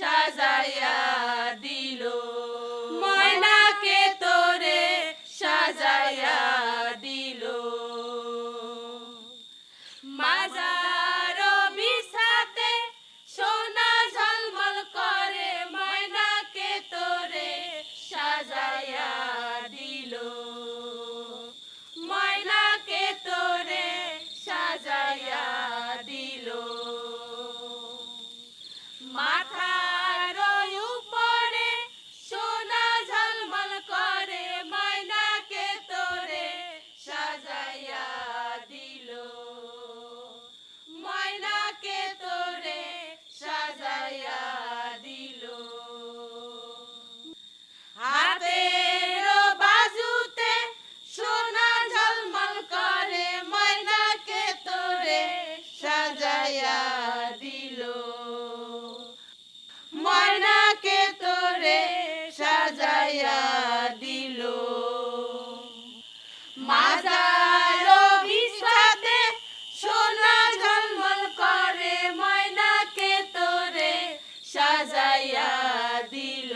সাজাইয়া দিল, ময়নাকে তোরে সাজাইয়া দিল। মাজার বিছাতে সোনা ঝলমল করে, ময়নাকে তোরে সাজাইয়া দিল, ময়নাকে তোরে সাজাইয়া দিল। মাথার উপরে সোনা ঝলমল করে, ময়নাকে তোরে সাজাইয়া দিল, ময়নাকে তোরে সাজাইয়া দিল। হাতের বাজুতে সোনা ঝলমল করে, ময়নাকে তোরে সাজাইয়া দিল, ময়নাকে তোরে সাজাইয়া দিল। মাজার বিছাতে সোনা ঝলমল করে, ময়নাকে তোরে সাজাইয়া দিল,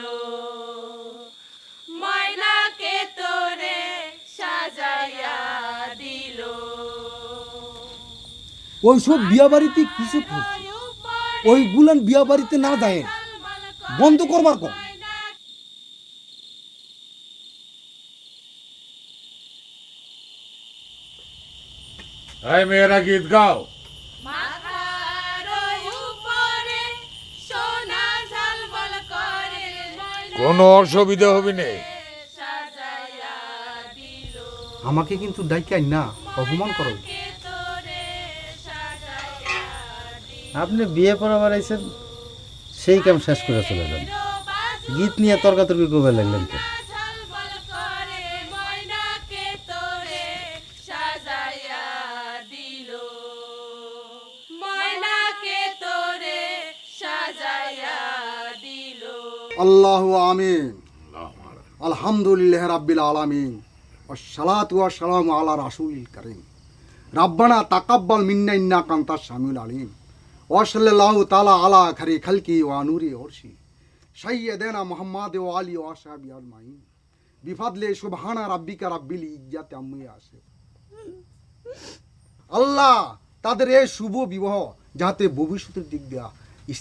ময়নাকে তোরে সাজাইয়া দিল। ওইসব বিয়া বাড়িতে কিছু করছে, ওইগুলান বিয়া বাড়িতে না যায়, বন্ধ করবার কর। এই মেয়েরা গীত গাও। মাথার উপরে সোনা ঝলমল করে, কোনো অসুবিধা হবে না। সাজাইয়া দিল, আমাকে কিন্তু ডাইকাই না অপমান করো। তোরে সাজাইয়া দিল। আপনি বিয়ে পড়াবার আইছেন, সেই কাম শেষ করে চলে যান। গীত নিয়ে তর্কাতর্কি করবে লাগলেন তো? ঝলমল করে, ময়নাকে তোরে সাজাইয়া দিল, ময়নাকে তোরে সাজাইয়া দিল। আল্লাহু আমিন। আলহামদুলিল্লাহ রাব্বিল আলামিন, ওয়াসসালাতু ওয়াসসালামু আলা রাসূলিল কারীম। রাব্বানা তাকাব্বাল মিন্না ইন্নাকা আনতাস সামিউল আলিম। ওয়া সাল্লাল্লাহু তাআলা আলা খাইরি খালকি ওয়া নূরি উরশি সাইয়্যিদানা মুহাম্মাদ ওয়া আলি ওয়া সাহবি আজমাইন বিফাদলি সুবহানা রাব্বিকা রাব্বিল ইজ্জাতি আম্মা ইয়াসিফুন। আল্লাহ, তাদের এই শুভ বিবাহ যাতে ভবিষ্যতের দিক দেওয়া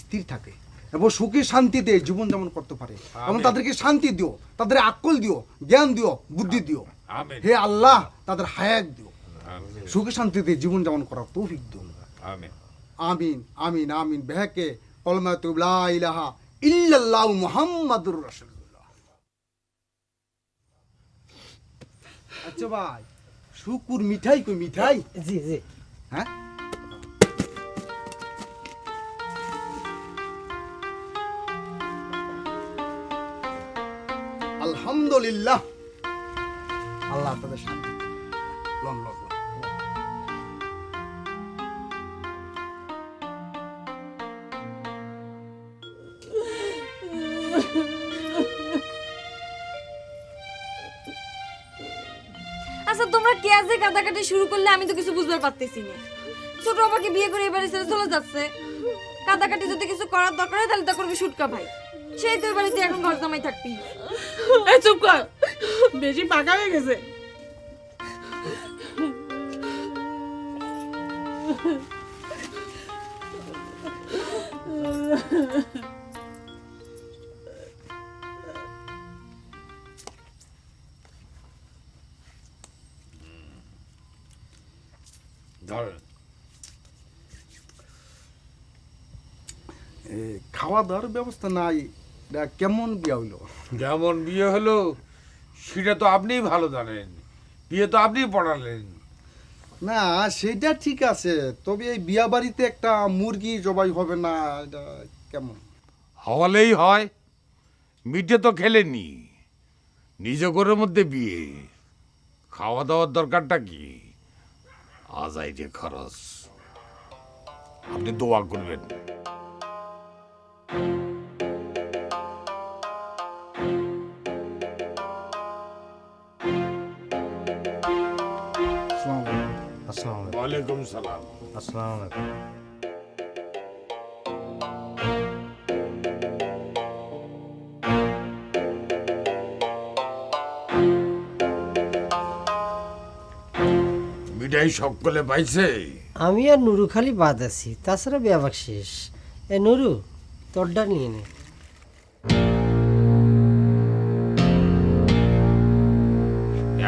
স্থির থাকে এবং সুখে শান্তিতে জীবন যাপন করতে পারে, এবং তাদেরকে শান্তি দিও, তাদের আকল দিও, জ্ঞান দিও, বুদ্ধি দিও। আমিন। হে আল্লাহ, তাদের হায়াত দিও, আমিন। সুখে শান্তিতে জীবন যাপন করার তৌফিক দিও। আমিন। আমিন আমিন আমিন। বেহকে কলমাতু লা ইলাহা ইল্লাল্লাহু মুহাম্মাদুর রাসূলুল্লাহ। আচ্ছা ভাই, শুকুর মিঠাই কই মিঠাই? জি জি। হ্যাঁ, আলহামদুলিল্লাহ। আল্লাহ তাদের শান্তি লন লন লন। আচ্ছা, তোমরা কে যে কাটাকাটি শুরু করলে আমি তো কিছু বুঝতে পারতেছি না। ছোট আমাকে বিয়ে করে এবারে ছেড়ে চলে যাচ্ছে, কাটাকাটি যদি কিছু করার দরকার হয় তাহলে তা করবে সুটকা ভাই, সেই তো বাড়িতে এখন ঘর জামাই থাকবি। এই চুপ কর, বেশি পাকা হয়ে গেছে। ধরেন। খাওয়া দাওয়ার ব্যবস্থা নাই, এটা কেমন বিয়া হইলো? যেমন বিয়ে হলো সেটা তো আপনিই ভালো জানেন, বিয়ে তো আপনিই পড়ালেন। না সেটা ঠিক আছে, তবে এই বিয়া বাড়িতে একটা মুরগি জবাই হবে না, এটা কেমন? হওয়ালেই হয়, মিটে তো খেলেনি, নিজ ঘরের মধ্যে বিয়ে, খাওয়া দাওয়ার দরকারটা কি? আজাই যে খরচ, আপনি দোয়া করবেন। আসসালামু আলাইকুম। ওয়ালাইকুম সালাম। আসসালামু আলাইকুম। দুইটাই সকলে পাইছে। আমি আর নুরু খালি বাদ আছি, তাছাড়া ব্যাপার শেষ। এ নুরু, তোরটা নিয়ে নে।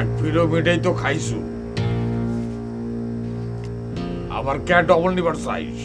এক ফিরো মিটাই তো খাইছু, আবার কে ডবল নিবার চাইস?